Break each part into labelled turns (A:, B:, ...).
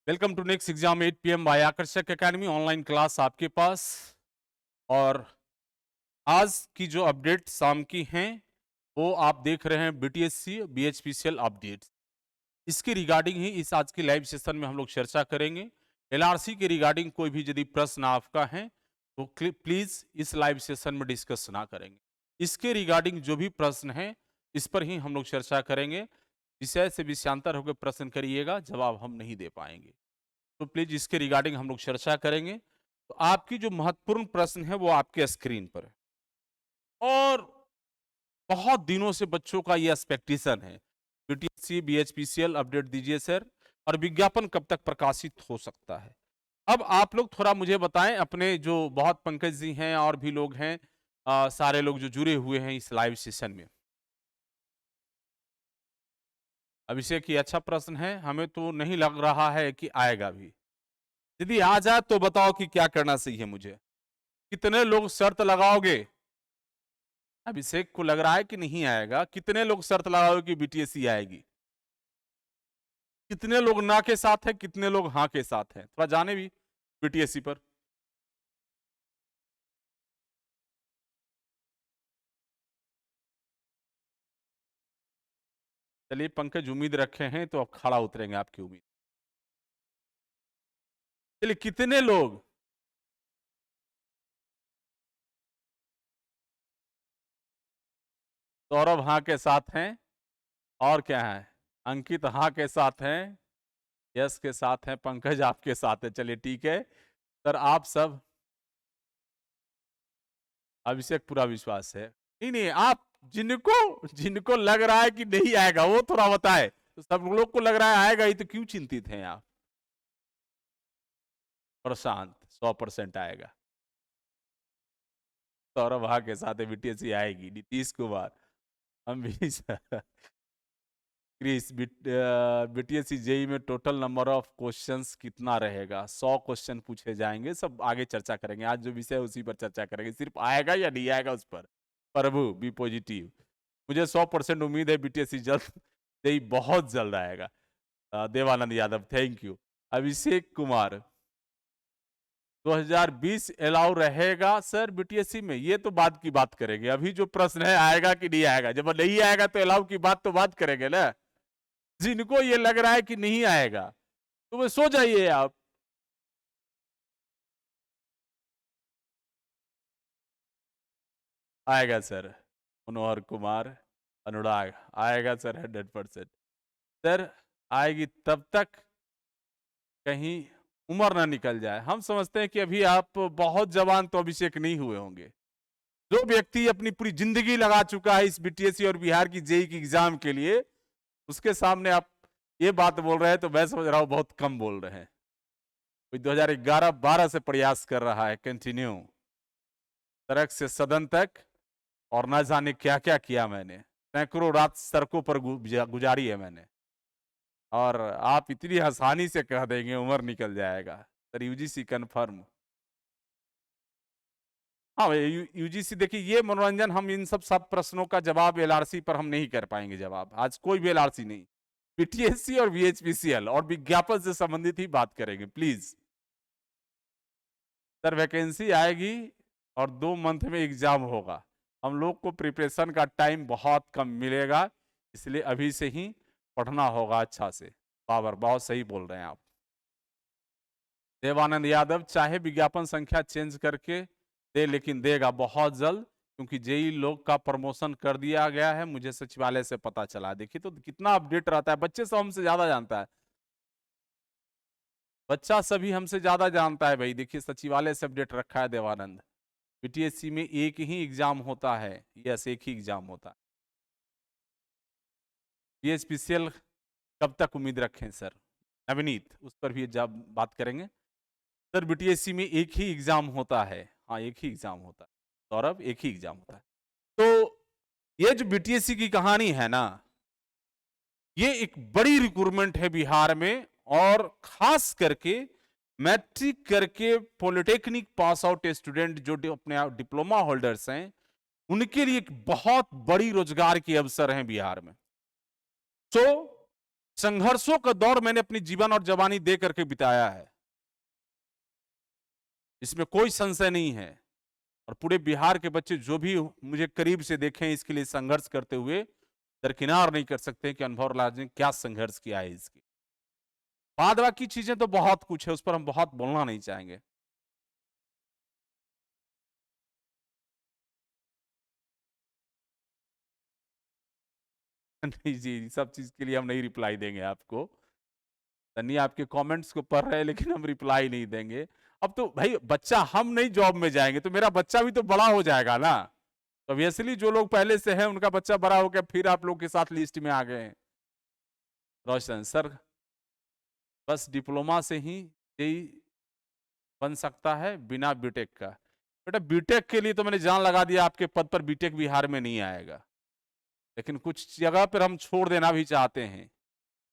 A: Welcome to next exam 8 PM by Aakarshak academy online class आपके पास। और आज की जो अपडेट शाम की हैं वो आप देख रहे हैं बीटीएससी बीएचपीसीएल अपडेट्स। इसके रिगार्डिंग ही इस आज की लाइव सेशन में हम लोग चर्चा करेंगे। एलआरसी के रिगार्डिंग कोई भी यदि प्रश्न आपका है तो प्लीज इस लाइव सेशन में डिस्कस ना करेंगे। इसके रिगार्डिंग जो भी प्रश्न है इस पर ही हम लोग चर्चा करेंगे। विषय से विषयांतर होकर प्रश्न करिएगा, जवाब हम नहीं दे पाएंगे। तो प्लीज इसके रिगार्डिंग हम लोग चर्चा करेंगे। तो आपकी जो महत्वपूर्ण प्रश्न है वो आपके स्क्रीन पर है और बहुत दिनों से बच्चों का ये एक्सपेक्टेशन है, बीटीएससी बीएचपीसीएल अपडेट दीजिए सर, और विज्ञापन कब तक प्रकाशित हो सकता है। अब आप लोग थोड़ा मुझे बताएं, अपने जो बहुत पंकज जी हैं और भी लोग हैं, सारे लोग जो जुड़े हुए हैं इस लाइव सेशन में। अभिषेक, ये अच्छा प्रश्न है, हमें तो नहीं लग रहा है कि आएगा भी। यदि आ जाए तो बताओ कि क्या करना चाहिए मुझे, कितने लोग शर्त लगाओगे। अभिषेक को लग रहा है कि नहीं आएगा, कितने लोग शर्त लगाओगे कि बीटीएससी आएगी। कितने लोग ना के साथ हैं, कितने लोग हाँ के साथ हैं, थोड़ा जाने भी बीटीएससी पर। चलिए पंकज उम्मीद रखे हैं तो अब खड़ा उतरेंगे आपकी उम्मीद। चलिए कितने लोग, सौरभ हाँ के साथ हैं, और क्या है, अंकित हाँ के साथ हैं, यस के साथ हैं, पंकज आपके साथ है। चलिए ठीक है सर, आप सब। अभिषेक पूरा विश्वास है। नहीं नहीं, आप जिनको जिनको लग रहा है कि नहीं आएगा वो थोड़ा बताए। तो सब लोग को लग रहा है आएगा ही, तो क्यों चिंतित हैं आप। प्रशांत 100% आएगा। सौरभ हाँ के साथ है, बीटीएससी आएगी। नीतीश कुमार, हम भी क्रिस, बीटीएससी जेई में टोटल नंबर ऑफ क्वेश्चंस कितना रहेगा? 100 क्वेश्चन पूछे जाएंगे, सब आगे चर्चा करेंगे। आज जो विषय है उसी पर चर्चा करेंगे, सिर्फ आएगा या नहीं आएगा उस पर। प्रभु बी पॉजिटिव, मुझे 100% उम्मीद है बीटीएससी जल्द, जेई बहुत जल्द आएगा। Devanand Yadav thank you. Abhishek Kumar, 2020 allow रहेगा सर बीटीएससी में? ये तो बाद की बात करेंगे, अभी जो प्रश्न है आएगा कि नहीं आएगा। जब नहीं आएगा तो अलाउ की बात तो बात करेंगे ना। जिनको ये लग रहा है कि नहीं आएगा तो वो सो जाइए आप। आएगा सर। मनोहर कुमार, अनुराग, आएगा सर 100%। सर आएगी, तब तक कहीं उम्र ना निकल जाए। हम समझते हैं कि अभी आप बहुत जवान तो अभिषेक नहीं हुए होंगे। जो व्यक्ति अपनी पूरी जिंदगी लगा चुका है इस बीटीएससी और बिहार की जेई की एग्जाम के लिए, उसके सामने आप ये बात बोल रहे हैं तो मैं समझ रहा हूं बहुत कम बोल रहे हैं। कोई 2011-12 से प्रयास कर रहा है कंटिन्यू, सड़क से सदन तक, और ना जाने क्या क्या किया मैंने। सैकड़ों रात सड़कों पर गुजारी है मैंने। और आप इतनी आसानी से कह देंगे उम्र निकल जाएगा। Sir UGC confirm. हाँ यूजीसी, देखिए ये मनोरंजन, हम इन सब प्रश्नों का जवाब एलआरसी पर हम नहीं कर पाएंगे। जवाब आज कोई भी एलआरसी नहीं, बीटीएससी और बीएचपीसीएल और विज्ञापन से संबंधित ही बात करेंगे प्लीज। सर वैकेंसी आएगी और 2 मंथ में एग्जाम होगा। हम लोग को प्रिपरेशन का टाइम बहुत कम मिलेगा, इसलिए अभी से ही पढ़ना होगा अच्छा से। पावर बहुत सही बोल रहे हैं आप। देवानंद यादव, चाहे विज्ञापन संख्या चेंज करके दे, लेकिन देगा बहुत जल्द, क्योंकि जेई लोग का प्रमोशन कर दिया गया है, मुझे सचिवालय से पता चला। देखिए तो कितना अपडेट रहता है, बच्चे सब हमसे ज्यादा जानता है। बच्चा सभी हमसे ज्यादा जानता है भाई। देखिए सचिवालय से अपडेट रखा है देवानंद। बीटीएससी में एक ही एग्जाम होता है, यस एक ही एग्जाम होता है। बीएचपीसीएल कब तक उम्मीद रखें सर? नवनीत, उस पर भी जब बात करेंगे। सर बीटीएससी में एक ही एग्जाम होता है, हाँ एक ही एग्जाम होता है। सौरभ, एक ही एग्जाम होता है। तो ये जो बीटीएससी की कहानी है ना, ये एक बड़ी रिक्रूटमेंट है बिहार में, और खास करके मैट्रिक करके पॉलिटेक्निक पास आउट स्टूडेंट जो अपने डिप्लोमा होल्डर्स हैं, उनके लिए एक बहुत बड़ी रोजगार के अवसर हैं बिहार में। सो संघर्षों का दौर मैंने अपनी जीवन और जवानी दे करके बिताया है, इसमें कोई संशय नहीं है। और पूरे बिहार के बच्चे जो भी मुझे करीब से देखें इसके लिए संघर्ष करते हुए, दरकिनार नहीं कर सकते कि अनुभव लाल ने क्या संघर्ष किया है इसके बाद। बाकी चीजें तो बहुत कुछ है, उस पर हम बहुत बोलना नहीं चाहेंगे। नहीं जी, सब चीज के लिए हम नहीं रिप्लाई देंगे आपको। तन्नी आपके कमेंट्स को पढ़ रहे हैं लेकिन हम रिप्लाई नहीं देंगे। अब तो भाई बच्चा, हम नहीं जॉब में जाएंगे तो मेरा बच्चा भी तो बड़ा हो जाएगा ना। तो ऑब्वियसली जो लोग पहले से हैं उनका बच्चा बड़ा हो गया, फिर आप लोग के साथ लिस्ट में आ गए हैं। रोशन सर, बस डिप्लोमा से ही यही बन सकता है बिना बीटेक का। बेटा बीटेक के लिए तो मैंने जान लगा दिया, आपके पद पर बीटेक बिहार में नहीं आएगा। लेकिन कुछ जगह पर हम छोड़ देना भी चाहते हैं,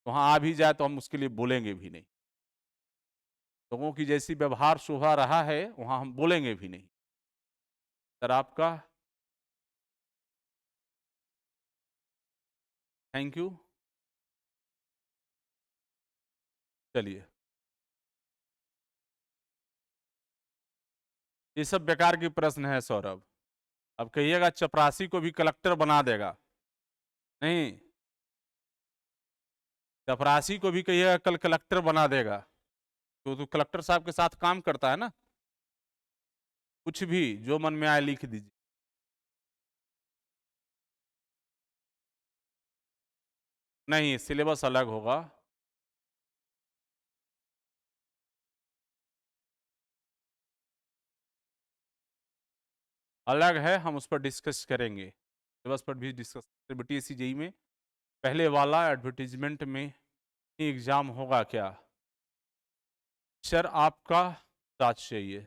A: वहां आ भी जाए तो हम उसके लिए बोलेंगे भी नहीं। लोगों की जैसी व्यवहार शोभा रहा है वहां हम बोलेंगे भी नहीं। सर आपका थैंक यू। चलिए, ये सब बेकार की प्रश्न है सौरभ। अब कहिएगा चपरासी को भी कलेक्टर बना देगा, नहीं, चपरासी को भी कहिएगा कल कलेक्टर बना देगा। तो कलेक्टर साहब के साथ काम करता है ना। कुछ भी जो मन में आए लिख दीजिए। नहीं, सिलेबस अलग होगा। अलग है, हम उस पर डिस्कस करेंगे, सिलेबस पर भी डिस्कस। बीटीएससी जेई में पहले वाला एडवर्टीजमेंट में एग्जाम होगा क्या? सर आपका 7 चाहिए,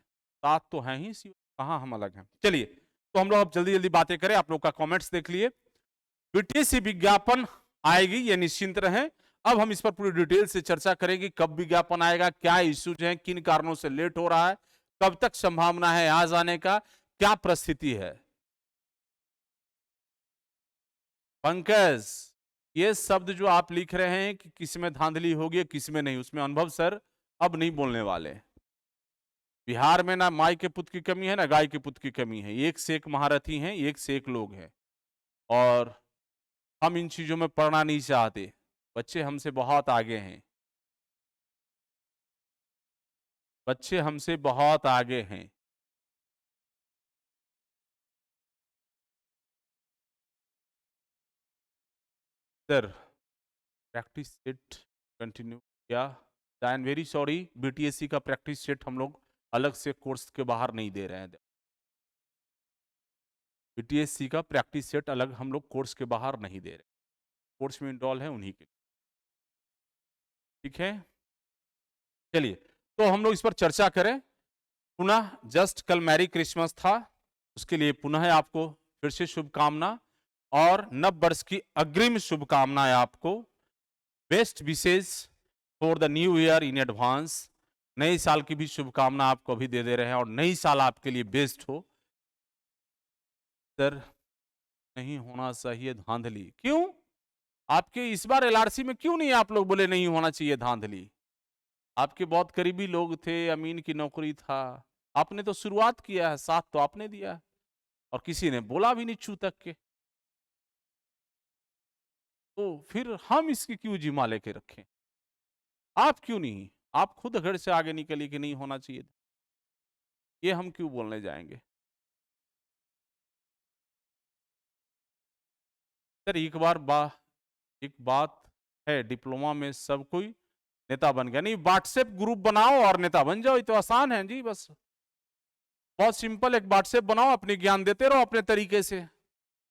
A: 7 तो है ही, कहाँ हम अलग हैं। चलिए, तो हम लोग अब जल्दी जल्दी बातें करें। आप लोग का कमेंट्स देख लिए। बीटीएससी विज्ञापन आएगी, ये निश्चिंत रहें। अब हम इस पर पूरी डिटेल से चर्चा करेंगे, कब विज्ञापन आएगा, क्या इश्यूज हैं, किन कारणों से लेट हो रहा है, कब तक संभावना है आ जाने का, क्या परिस्थिति है। पंकज, ये शब्द जो आप लिख रहे हैं कि किसमें धांधली होगी किसमें नहीं, उसमें अनुभव सर अब नहीं बोलने वाले। बिहार में ना माई के पुत्र की कमी है ना गाय के पुत्र की कमी है, एक से एक महारथी हैं, एक से एक लोग हैं। और हम इन चीजों में पढ़ना नहीं चाहते, बच्चे हमसे बहुत आगे हैं, बच्चे हमसे बहुत आगे हैं। सर प्रैक्टिस सेट कंटिन्यू किया, I am very sorry, BTSC का प्रैक्टिस सेट हम लोग अलग से कोर्स के बाहर नहीं दे रहे हैं। बीटीएससी का प्रैक्टिस सेट अलग हम लोग कोर्स के बाहर नहीं दे रहे, कोर्स में इनरोल है उन्हीं के लिए, ठीक है। चलिए, तो हम लोग इस पर चर्चा करें। पुनः जस्ट कल मैरी क्रिसमस था, उसके लिए पुनः आपको फिर से शुभकामना और नव वर्ष की अग्रिम शुभकामनाएं आपको। Best wishes for the new year in advance. नए साल की भी शुभकामना आपको अभी दे रहे हैं और नई साल आपके लिए बेस्ट हो। सर नहीं होना चाहिए धांधली, क्यों? आपके इस बार एलआरसी में क्यों नहीं आप लोग बोले नहीं होना चाहिए धांधली? आपके बहुत करीबी लोग थे, अमीन की नौकरी था, आपने तो शुरुआत किया है, साथ तो आपने दिया है और किसी ने बोला भी नहीं छू तक के। तो फिर हम इसकी क्यों जिम्मा लेके रखें? आप क्यों नहीं, आप खुद घर से आगे निकलिए कि नहीं होना चाहिए, ये हम क्यों बोलने जाएंगे? सर एक बात है, डिप्लोमा में सब कोई नेता बन गया नहीं, व्हाट्सएप ग्रुप बनाओ और नेता बन जाओ, ये तो आसान है जी, बस बहुत सिंपल। एक व्हाट्सएप बनाओ, अपने ज्ञान देते रहो अपने तरीके से।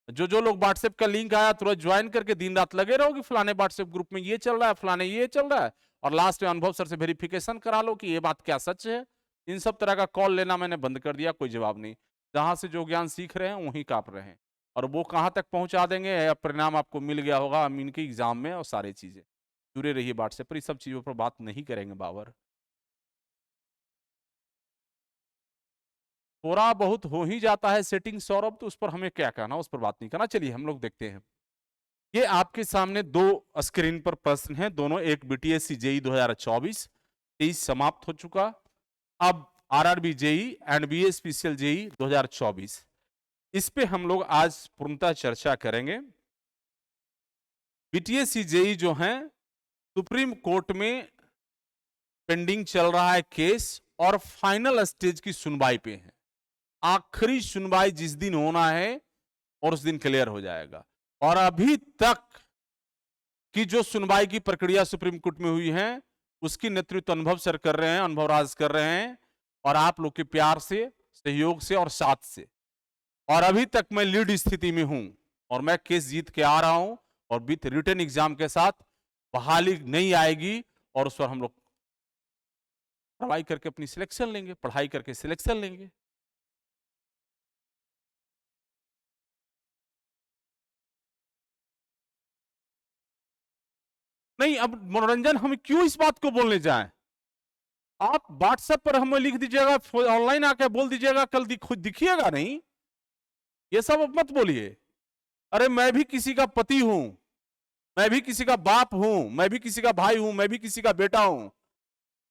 A: जो लोग व्हाट्सएप का लिंक आया तुरंत ज्वाइन करके दिन रात लगे रहो कि फलाने व्हाट्सएप ग्रुप में ये चल रहा है, फलाने ये चल रहा है, और लास्ट में अनुभव सर से वेरिफिकेशन करा लो कि ये बात क्या सच है। इन सब तरह का कॉल लेना मैंने बंद कर दिया, कोई जवाब नहीं। जहां से जो ज्ञान सीख रहे हैं वहीं काप रहे हैं, और वो कहां तक पहुंचा देंगे, परिणाम आपको मिल गया होगा अमीन के एग्जाम में, और सारी चीजें जुड़े रहिए व्हाट्सएप पर, इस सब चीजों पर बात नहीं करेंगे बाबर। थोड़ा बहुत हो ही जाता है सेटिंग सौरभ, तो उस पर हमें क्या कहना, उस पर बात नहीं करना। चलिए हम लोग देखते हैं। ये आपके सामने दो स्क्रीन पर प्रश्न हैं, दोनों एक बीटीएससी जेई 2024 23 समाप्त हो चुका, अब आरआरबी जेई एंड बीएसपीसीएल जेई 2024, इस पे हम लोग आज पूर्णतः चर्चा करेंगे। बीटीएससी जेई जो है सुप्रीम कोर्ट में पेंडिंग चल रहा है केस और फाइनल स्टेज की सुनवाई पे है। आखिरी सुनवाई जिस दिन होना है और उस दिन क्लियर हो जाएगा, और अभी तक की जो सुनवाई की प्रक्रिया सुप्रीम कोर्ट में हुई है उसकी नेतृत्व अनुभव सर कर रहे हैं, अनुभव राज कर रहे हैं, और आप लोग के प्यार से, सहयोग से और साथ से, और अभी तक मैं लीड स्थिति में हूं और मैं केस जीत के आ रहा हूं, और विथ रिटन एग्जाम के साथ बहाली नहीं आएगी और उस पर हम लोग पढ़ाई करके अपनी सिलेक्शन लेंगे, पढ़ाई करके सिलेक्शन लेंगे। नहीं, अब मनोरंजन हम क्यों इस बात को बोलने जाएं? आप व्हाट्सएप पर हमें लिख दीजिएगा, ऑनलाइन आके बोल दीजिएगा, कल खुद दिखिएगा नहीं। ये सब अब मत बोलिए। अरे मैं भी किसी का पति हूं, मैं भी किसी का बाप हूं, मैं भी किसी का भाई हूं, मैं भी किसी का बेटा हूं।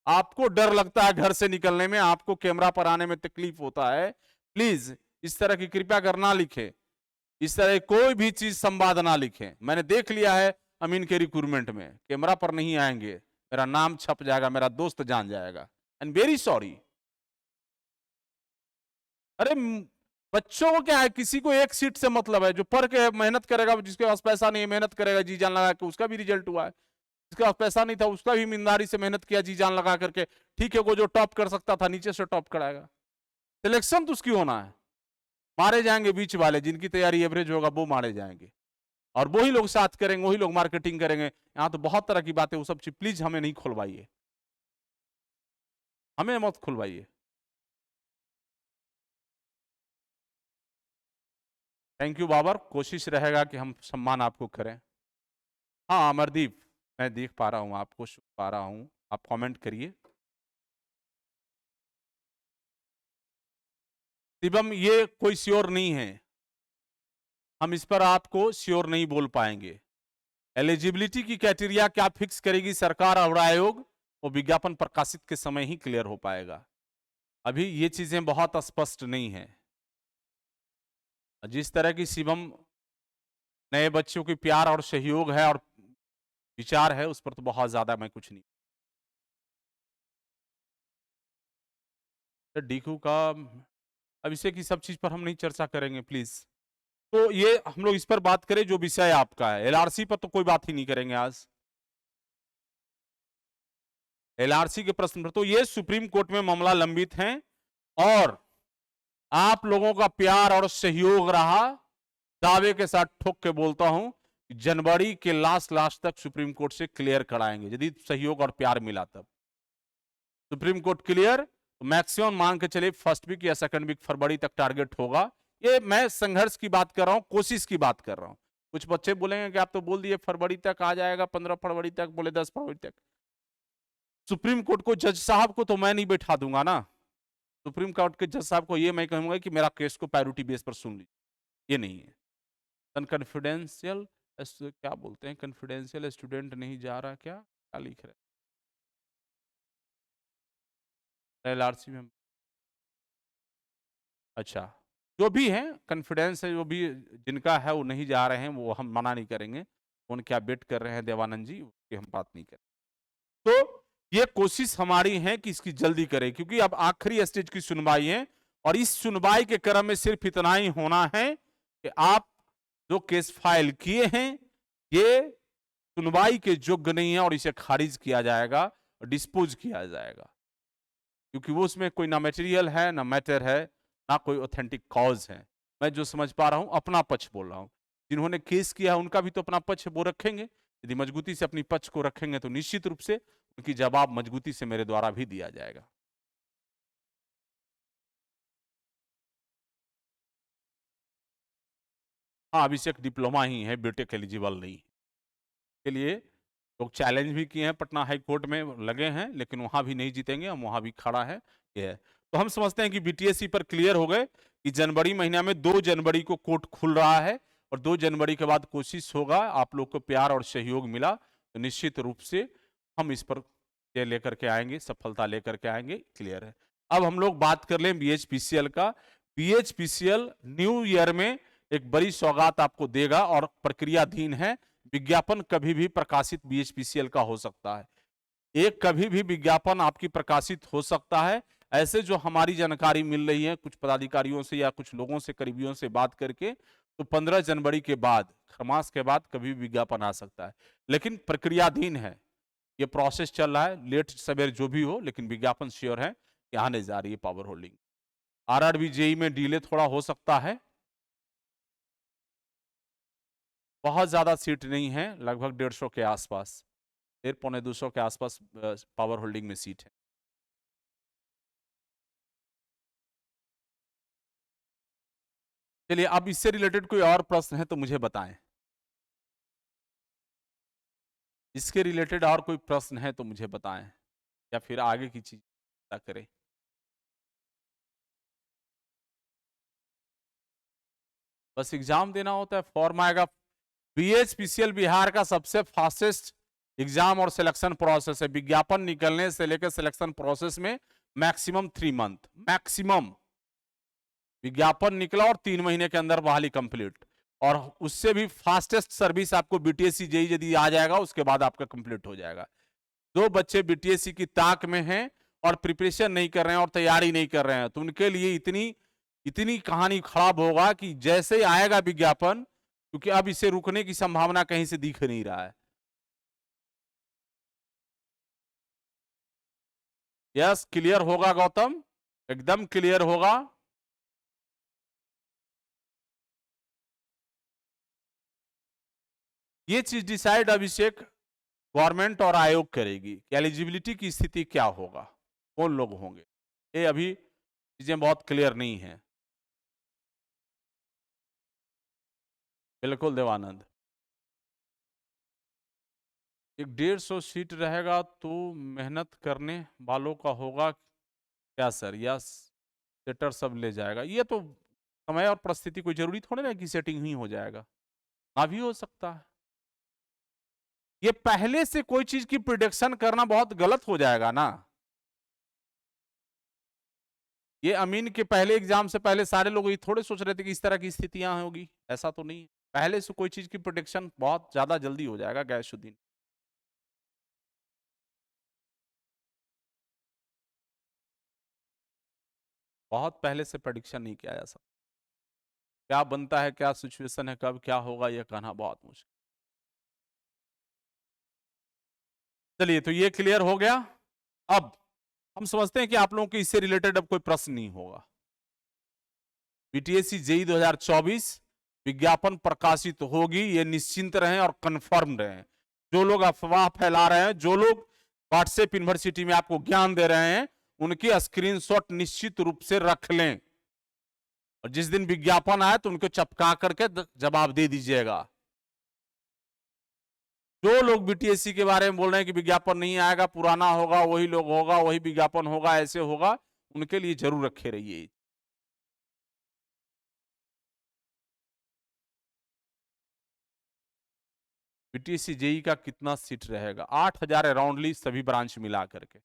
A: आपको डर लगता है घर से निकलने में, आपको कैमरा पर आने में तकलीफ होता है, प्लीज इस तरह की कृपया कर ना लिखे, इस तरह कोई भी चीज संवाद ना लिखें। मैंने देख लिया है अमीन के रिक्रूटमेंट में, कैमरा पर नहीं आएंगे, मेरा नाम छप जाएगा, मेरा दोस्त जान जाएगा, एंड वेरी सॉरी। अरे बच्चों को क्या है, किसी को एक सीट से मतलब है, जो पढ़ के मेहनत करेगा, जिसके पास पैसा नहीं है मेहनत करेगा जी जान लगा के, उसका भी रिजल्ट हुआ है। जिसके पास पैसा नहीं था उसका भी ईमानदारी से मेहनत किया जी जान लगा करके, ठीक है, वो जो टॉप कर सकता था नीचे से टॉप कराएगा। सिलेक्शन तो उसकी होना है, मारे जाएंगे बीच वाले, जिनकी तैयारी एवरेज होगा वो मारे जाएंगे, और वही लोग साथ करेंगे, वही लोग मार्केटिंग करेंगे। यहां तो बहुत तरह की बातें, वो सब चीज प्लीज हमें नहीं खुलवाइए, हमें मत खुलवाइए। थैंक यू बाबर, कोशिश रहेगा कि हम सम्मान आपको करें। हाँ अमरदीप, मैं देख पा रहा हूं आपको, सुन पा रहा हूं, आप कमेंट करिए। शिवम, ये कोई श्योर नहीं है, हम इस पर आपको श्योर नहीं बोल पाएंगे। एलिजिबिलिटी की क्राइटेरिया क्या फिक्स करेगी सरकार और आयोग, वो विज्ञापन प्रकाशित के समय ही क्लियर हो पाएगा। अभी ये चीजें बहुत स्पष्ट नहीं है। जिस तरह की शिवम नए बच्चों की प्यार और सहयोग है और विचार है, उस पर तो बहुत ज्यादा मैं कुछ नहीं। डीकू का अभिषेक, की सब चीज पर हम नहीं चर्चा करेंगे प्लीज। तो ये हम लोग इस पर बात करें जो विषय आपका है। एलआरसी पर तो कोई बात ही नहीं करेंगे आज। एलआरसी के प्रश्न पर तो ये सुप्रीम कोर्ट में मामला लंबित है, और आप लोगों का प्यार और सहयोग रहा, दावे के साथ ठोक के बोलता हूं, जनवरी के लास्ट तक सुप्रीम कोर्ट से क्लियर कराएंगे, यदि सहयोग और प्यार मिला तब। सुप्रीम कोर्ट क्लियर तो मैक्सिमम मान के चलिए फर्स्ट वीक या सेकंड वीक फरवरी तक टारगेट होगा। ये मैं संघर्ष की बात कर रहा हूं, कोशिश की बात कर रहा हूं। कुछ बच्चे बोलेंगे कि आप तो बोल दिए फरवरी तक आ जाएगा, 15 फरवरी तक, बोले 10 फरवरी तक। सुप्रीम कोर्ट को, जज साहब को तो मैं नहीं बैठा दूंगा ना। सुप्रीम कोर्ट के जज साहब को ये मैं कहूंगा कि मेरा केस को प्रायोरिटी बेस पर सुन लीजिए, ये नहीं है। कॉन्फिडेंशियल, क्या बोलते हैं, कॉन्फिडेंशियल स्टूडेंट नहीं जा रहा, क्या क्या लिख रहे हैं एलआरसी में? अच्छा, जो भी है कॉन्फिडेंस है, जो भी जिनका है वो नहीं जा रहे हैं, वो हम मना नहीं करेंगे। उन क्या बेट कर रहे हैं देवानंद जी, उसकी हम बात नहीं करें। तो ये कोशिश हमारी है कि इसकी जल्दी करें, क्योंकि अब आखिरी स्टेज की सुनवाई है, और इस सुनवाई के क्रम में सिर्फ इतना ही होना है कि आप जो केस फाइल किए हैं ये सुनवाई के योग्य नहीं है, और इसे खारिज किया जाएगा, डिस्पोज किया जाएगा, क्योंकि वो उसमें कोई ना मटेरियल है ना मैटर है, ना कोई ऑथेंटिक कॉज है। मैं जो समझ पा रहा हूं अपना पक्ष बोल रहा हूं, जिन्होंने केस किया है उनका भी तो अपना पक्ष वो रखेंगे। यदि मजबूती से अपनी पक्ष को रखेंगे तो निश्चित रूप से उनकी जवाब मजबूती से मेरे द्वारा भी दिया जाएगा। हाँ, अभिषेक डिप्लोमा ही है, बीटेक एलिजिबल नहीं के लिए लोग चैलेंज भी किए हैं, पटना हाई कोर्ट में लगे हैं, लेकिन वहां भी नहीं जीतेंगे, हम वहां भी खड़ा है ये है। तो हम समझते हैं कि बीटीएससी पर क्लियर हो गए कि जनवरी महीना में 2 जनवरी को कोर्ट खुल रहा है, और 2 जनवरी के बाद कोशिश होगा, आप लोग को प्यार और सहयोग मिला तो निश्चित रूप से हम इस पर ये लेकर के आएंगे, सफलता लेकर के आएंगे। क्लियर है। अब हम लोग बात कर लें BHPCL का। BHPCL न्यू ईयर में एक बड़ी सौगात आपको देगा और प्रक्रियाधीन है। विज्ञापन कभी भी प्रकाशित BHPCL का हो सकता है। एक कभी भी विज्ञापन आपकी प्रकाशित हो सकता है। ऐसे जो हमारी जानकारी मिल रही है कुछ पदाधिकारियों से या कुछ लोगों से, करीबियों से बात करके, तो 15 जनवरी के बाद, खरमास के बाद कभी भी विज्ञापन आ सकता है, लेकिन प्रक्रियाधीन है, ये प्रोसेस चल रहा है। लेट सवेर जो भी हो, लेकिन विज्ञापन श्योर है कि आने जा रही है पावर होल्डिंग। RRB JEE में डिले थोड़ा हो सकता है, बहुत ज्यादा सीट नहीं है, लगभग 150 के आसपास, 150-200 के आसपास पावर होल्डिंग में सीट है। चलिए, अब इससे रिलेटेड कोई और प्रश्न है तो मुझे बताएं। इसके रिलेटेड और कोई प्रश्न है तो मुझे बताएं, या फिर आगे की चीज पता करें। बस एग्जाम देना होता है, फॉर्म आएगा। BHPCL बिहार का सबसे फास्टेस्ट एग्जाम और सिलेक्शन प्रोसेस है। विज्ञापन निकलने से लेकर सिलेक्शन प्रोसेस में मैक्सिमम 3 मंथ, मैक्सिमम। विज्ञापन निकला और 3 महीने के अंदर बहाली कंप्लीट, और उससे भी फास्टेस्ट सर्विस आपको BTSC JEE यदि आ जाएगा उसके बाद आपका कंप्लीट हो जाएगा। 2 बच्चे BTSC की ताक में हैं और प्रिपरेशन नहीं कर रहे हैं और तैयारी नहीं कर रहे हैं, तो उनके लिए इतनी इतनी कहानी खराब होगा कि जैसे ही आएगा विज्ञापन, क्योंकि अब इसे रुकने की संभावना कहीं से दिख नहीं रहा है। यस, क्लियर होगा गौतम, एकदम क्लियर होगा। ये चीज डिसाइड अभिषेक गवर्नमेंट और आयोग करेगी कि एलिजिबिलिटी की स्थिति क्या होगा, कौन लोग होंगे। ये अभी चीजें बहुत क्लियर नहीं है। बिल्कुल देवानंद, एक 150 सीट रहेगा तो मेहनत करने वालों का होगा क्या सर, या सेटर सब ले जाएगा? ये तो समय और परिस्थिति, कोई जरूरी थोड़ी ना कि सेटिंग ही हो जाएगा, ना भी हो सकता है। ये पहले से कोई चीज की प्रिडिक्शन करना बहुत गलत हो जाएगा ना। ये अमीन के पहले एग्जाम से पहले सारे लोग ये थोड़े सोच रहे थे कि इस तरह की स्थितियां होगी, ऐसा तो नहीं है। पहले से कोई चीज की प्रिडिक्शन बहुत ज्यादा जल्दी हो जाएगा गैसुद्दीन। बहुत पहले से प्रेडिक्शन नहीं किया जा सकता। क्या बनता है, क्या सिचुएशन है, कब क्या होगा, यह कहना बहुत मुश्किल। चलिए, तो ये क्लियर हो गया। अब हम समझते हैं कि आप लोगों के इससे रिलेटेड अब कोई प्रश्न नहीं होगा। BTSC JEE 2024 विज्ञापन प्रकाशित होगी, ये निश्चिंत रहें और कंफर्म रहें। जो लोग अफवाह फैला रहे हैं, जो लोग व्हाट्सएप यूनिवर्सिटी में आपको ज्ञान दे रहे हैं, उनकी स्क्रीनशॉट निश्चित रूप से रख लें, और जिस दिन विज्ञापन आए तो उनको चपका करके जवाब दे दीजिएगा। जो लोग BTSC के बारे में बोल रहे हैं कि विज्ञापन नहीं आएगा, पुराना होगा, वही लोग होगा, वही विज्ञापन होगा, ऐसे होगा, उनके लिए जरूर रखे रहिए। BTSC JEE का कितना सीट रहेगा? 8000 अराउंडली सभी ब्रांच मिला करके।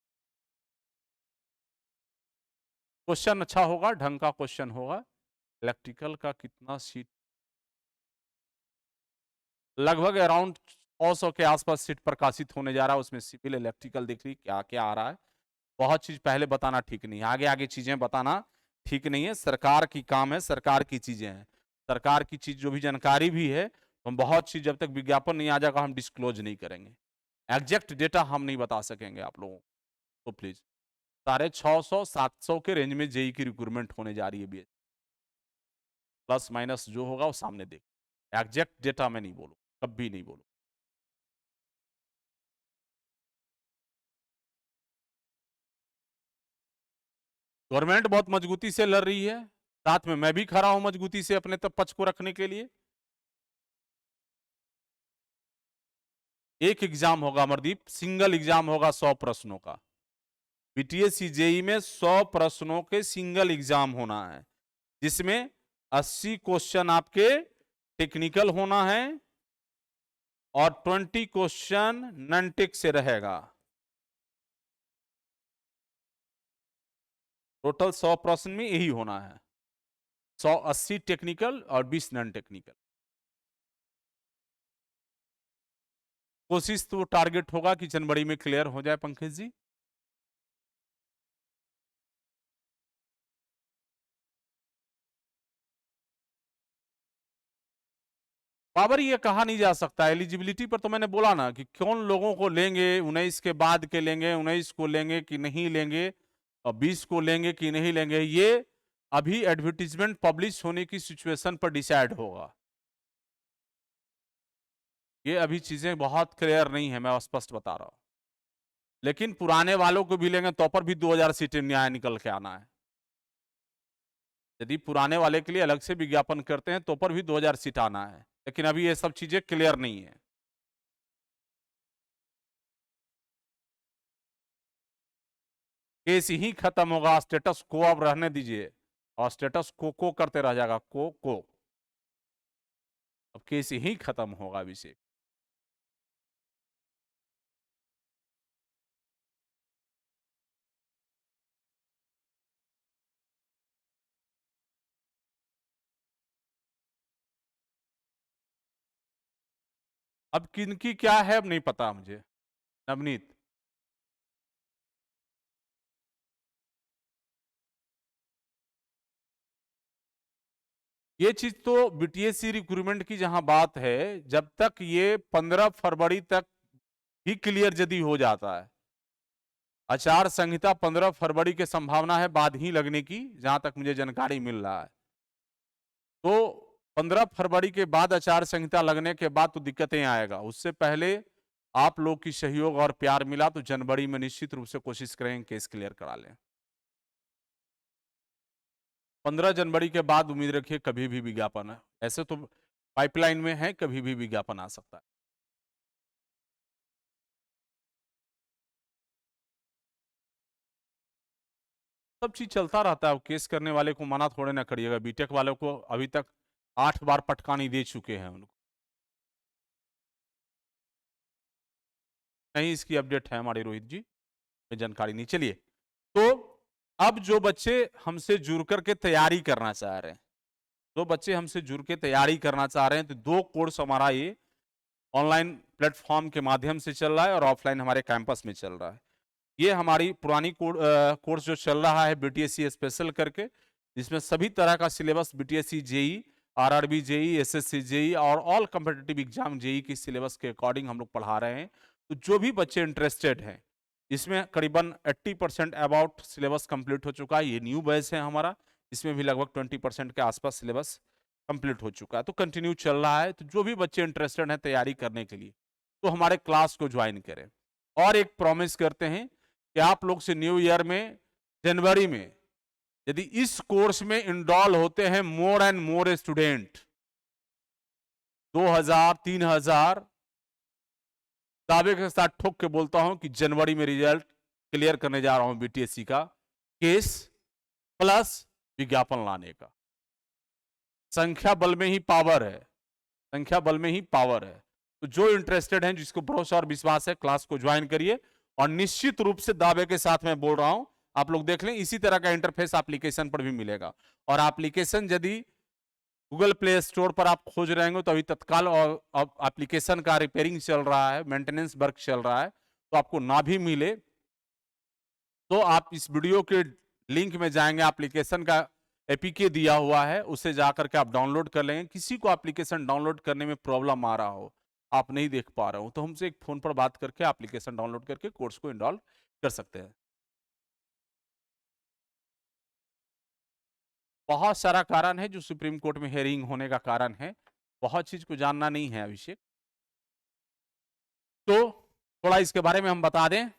A: क्वेश्चन अच्छा होगा, ढंग का क्वेश्चन होगा। इलेक्ट्रिकल का कितना सीट? लगभग अराउंड 100 के आसपास सीट प्रकाशित होने जा रहा है। उसमें सिविल, इलेक्ट्रिकल दिख रही क्या क्या आ रहा है। बहुत चीज पहले बताना ठीक नहीं है, आगे आगे चीजें बताना ठीक नहीं है। सरकार की काम है, सरकार की चीजें हैं, सरकार की चीज जो भी जानकारी भी है, हम बहुत चीज जब तक विज्ञापन नहीं आ जाएगा हम डिस्क्लोज नहीं करेंगे। एग्जैक्ट डेटा हम नहीं बता सकेंगे आप लोगों को, तो प्लीज। 650-700 के रेंज में JEE की रिक्रूटमेंट होने जा रही है। BH प्लस माइनस जो होगा वो सामने देख, एग्जैक्ट डेटा मैं नहीं बोलूँ, कभी नहीं बोलूँ। गवर्नमेंट बहुत मजबूती से लड़ रही है, साथ में मैं भी खड़ा हूं मजबूती से अपने तब पक्ष को रखने के लिए। एक एग्जाम होगा अमरदीप, सिंगल एग्जाम होगा 100 प्रश्नों का। BTSC JEE में 100 प्रश्नों के सिंगल एग्जाम होना है, जिसमें 80 क्वेश्चन आपके टेक्निकल होना है और 20 क्वेश्चन नॉन टेक से रहेगा। टोटल 100 प्रश्न में यही होना है, 180 टेक्निकल और 20 नॉन टेक्निकल। कोशिश तो टारगेट होगा कि जनवरी में क्लियर हो जाए पंकज जी। बाबर ये कहा नहीं जा सकता, एलिजिबिलिटी पर तो मैंने बोला ना कि कौन लोगों को लेंगे, 19 के बाद के लेंगे, 19 को लेंगे कि नहीं लेंगे, और 20 को लेंगे कि नहीं लेंगे, ये अभी एडवर्टीजमेंट पब्लिश होने की सिचुएशन पर डिसाइड होगा। ये अभी चीजें बहुत क्लियर नहीं है, मैं स्पष्ट बता रहा हूं। लेकिन पुराने वालों को भी लेंगे तो पर भी 2000 सीटें न्याय निकल के आना है। यदि पुराने वाले के लिए अलग से विज्ञापन करते हैं तो पर भी 2000 सीट आना है, लेकिन अभी ये सब चीजें क्लियर नहीं है। केस ही खत्म होगा, स्टेटस को अब रहने दीजिए, और स्टेटस को करते रह जाएगा, को अब केस ही खत्म होगा अभिषेक। अब किनकी क्या है अब नहीं पता मुझे, नवनीत। ये चीज तो बीटीएससी रिक्रूटमेंट की जहां बात है, जब तक ये 15 फरवरी तक ही क्लियर यदि हो जाता है, आचार संहिता 15 फरवरी की संभावना है बाद ही लगने की, जहां तक मुझे जानकारी मिल रहा है। तो 15 फरवरी के बाद आचार संहिता लगने के बाद तो दिक्कतें आएगा, उससे पहले आप लोग की सहयोग और प्यार मिला तो जनवरी में निश्चित रूप से कोशिश करेंगे केस क्लियर करा लें। 15 जनवरी के बाद उम्मीद रखिए कभी भी विज्ञापन है, ऐसे तो पाइपलाइन में है, कभी भी विज्ञापन आ सकता है। सब चीज चलता रहता है, केस करने वाले को मना थोड़े ना करिएगा, बीटेक वालों को अभी तक 8 बार पटकानी दे चुके हैं उनको। नहीं, इसकी अपडेट है हमारे रोहित जी, जानकारी नहीं। चलिए, तो अब जो बच्चे हमसे जुड़ करके तैयारी करना चाह रहे हैं, जो बच्चे हमसे जुड़ के तैयारी करना चाह रहे हैं, तो 2 कोर्स हमारा ये ऑनलाइन प्लेटफॉर्म के माध्यम से चल रहा है और ऑफलाइन हमारे कैंपस में चल रहा है। ये हमारी पुरानी कोर्स जो चल रहा है बीटीएससी स्पेशल करके, जिसमें सभी तरह का syllabus BTSC JE, RRB JE, SSC JE और ऑल कॉम्पिटिटिव एग्जाम जेई की सिलेबस के अकॉर्डिंग हम लोग पढ़ा रहे हैं। तो जो भी बच्चे इंटरेस्टेड हैं, इसमें करीबन 80% अबाउट सिलेबस कंप्लीट हो चुका है। ये न्यू बैच है हमारा, इसमें भी लगभग 20% के आसपास सिलेबस कंप्लीट हो चुका है, तो कंटिन्यू चल रहा है। तो जो भी बच्चे इंटरेस्टेड हैं तैयारी करने के लिए, तो हमारे क्लास को ज्वाइन करें। और एक प्रॉमिस करते हैं कि आप लोग से न्यू ईयर में, जनवरी में, यदि इस कोर्स में इनरोल होते हैं मोर एंड मोर स्टूडेंट, 2000 3000 दावे के साथ ठोक के बोलता हूं कि जनवरी में रिजल्ट क्लियर करने जा रहा हूं बीटीएससी का केस प्लस विज्ञापन लाने का। संख्या बल में ही पावर है, संख्या बल में ही पावर है। तो जो इंटरेस्टेड हैं, जिसको भरोसा और विश्वास है, क्लास को ज्वाइन करिए। और निश्चित रूप से दावे के साथ मैं बोल रहा हूं, आप लोग देख लें, इसी तरह का इंटरफेस एप्लीकेशन पर भी मिलेगा। और एप्लीकेशन यदि गूगल प्ले स्टोर पर आप खोज रहे होंगे तो अभी तत्काल और एप्लीकेशन का रिपेयरिंग चल रहा है, मेंटेनेंस वर्क चल रहा है, तो आपको ना भी मिले तो आप इस वीडियो के लिंक में जाएंगे, एप्लीकेशन का एपीके दिया हुआ है, उसे जाकर के आप डाउनलोड कर लेंगे। किसी को एप्लीकेशन डाउनलोड करने में प्रॉब्लम आ रहा हो, आप नहीं देख पा रहे हो, तो हमसे एक फोन पर बात करके एप्लीकेशन डाउनलोड करके कोर्स को इनरोल कर सकते हैं। बहुत सारा कारण है जो सुप्रीम कोर्ट में हेयरिंग होने का कारण है, बहुत चीज को जानना नहीं है अभिषेक, तो थोड़ा इसके बारे में हम बता दें।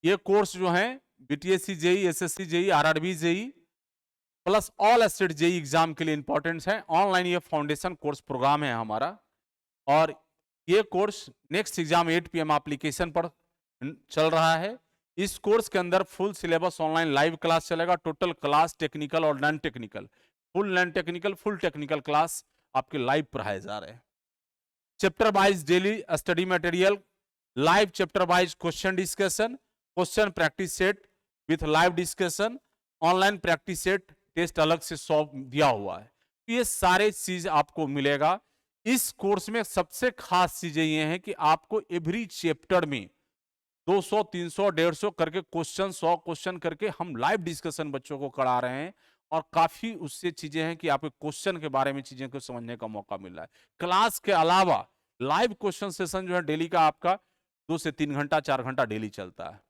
A: ये कोर्स जो है BTSC JE, SSC JE, RRB JE plus all state JE exam के लिए इंपॉर्टेंट है। ऑनलाइन ये फाउंडेशन कोर्स प्रोग्राम है हमारा, और ये course next exam 8 PM application पर चल रहा है। इस कोर्स के अंदर full syllabus online live class चलेगा, टोटल क्लास टेक्निकल और non technical, full non technical, full technical class आपके लाइव पढ़ाए जा रहे हैं। Chapter wise daily study material, live chapter wise question discussion, question practice set with live discussion, online practice set, test अलग से solve दिया हुआ है। ये सारे चीज आपको मिलेगा इस कोर्स में। सबसे खास चीजें ये हैं कि आपको एवरी चैप्टर में 200, 300, 150 करके क्वेश्चन, 100 क्वेश्चन करके हम लाइव डिस्कशन बच्चों को करा रहे हैं। और काफी उससे चीजें हैं कि आपके क्वेश्चन के बारे में चीजें को समझने का मौका मिल रहा है। क्लास के अलावा लाइव क्वेश्चन सेशन जो है डेली का आपका 2 से 3 घंटा, 4 घंटा डेली चलता है।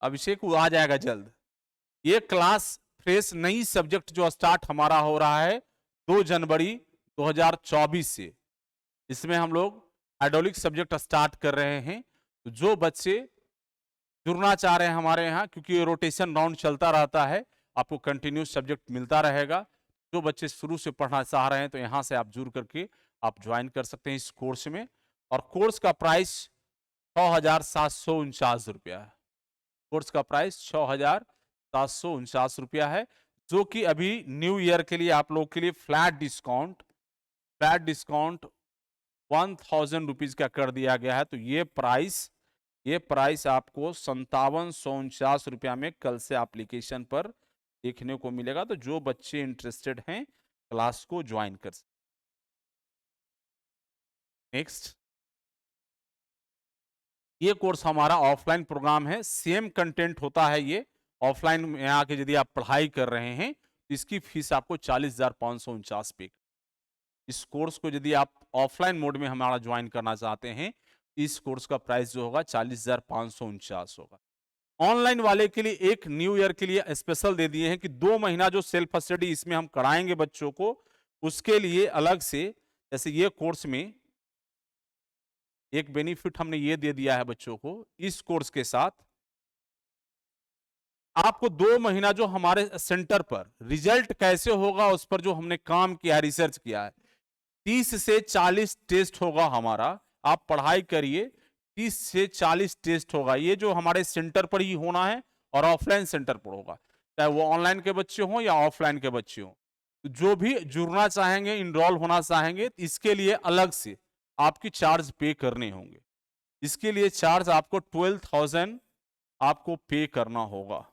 A: अभिषेक वो आ जाएगा जल्द। ये क्लास फ्रेश नई सब्जेक्ट जो स्टार्ट हमारा हो रहा है 2 जनवरी 2024 से, इसमें हम लोग हाइड्रोलिक सब्जेक्ट स्टार्ट कर रहे हैं। तो जो बच्चे जुड़ना चाह रहे हैं हमारे यहाँ, क्योंकि ये रोटेशन राउंड चलता रहता है, आपको कंटिन्यूस सब्जेक्ट मिलता रहेगा। जो बच्चे शुरू से पढ़ना चाह रहे हैं तो यहाँ से आप जुड़ करके आप ज्वाइन कर सकते हैं इस कोर्स में। और कोर्स का प्राइस 6,749 रुपया है। कोर्स का प्राइस 6,749 रुपया है, जो कि अभी न्यू ईयर के लिए आप लोग के लिए फ्लैट डिस्काउंट 1000 रुपीज का कर दिया गया है। तो ये प्राइस आपको 5749 रुपया में कल से एप्लीकेशन पर देखने को मिलेगा। तो जो बच्चे इंटरेस्टेड हैं क्लास को ज्वाइन कर सकते। नेक्स्ट, ये कोर्स हमारा ऑफलाइन प्रोग्राम है। सेम कंटेंट होता है ये। ऑफलाइन में आके यदि आप पढ़ाई कर रहे हैं तो इसकी फीस आपको 40,549 पे। इस कोर्स को यदि आप ऑफलाइन मोड में हमारा ज्वाइन करना चाहते हैं, इस कोर्स का प्राइस जो होगा 40,549 होगा। ऑनलाइन वाले के लिए एक न्यू ईयर के लिए स्पेशल दे दिए हैं कि 2 महीना जो सेल्फ स्टडी इसमें हम कराएंगे बच्चों को, उसके लिए अलग से, जैसे ये कोर्स में एक बेनिफिट हमने ये दे दिया है बच्चों को, इस कोर्स के साथ आपको 2 महीना जो हमारे सेंटर पर रिजल्ट कैसे होगा उस पर जो हमने काम किया है, रिसर्च किया है, 30 से 40 टेस्ट होगा हमारा। आप पढ़ाई करिए, 30 से 40 टेस्ट होगा। ये जो हमारे सेंटर पर ही होना है और ऑफलाइन सेंटर पर होगा, चाहे वो ऑनलाइन के बच्चे हों या ऑफलाइन के बच्चे हों। जो भी जुड़ना चाहेंगे, इनरोल होना चाहेंगे, इसके लिए अलग से आपकी चार्ज पे करने होंगे। इसके लिए चार्ज आपको 12,000 आपको पे करना होगा।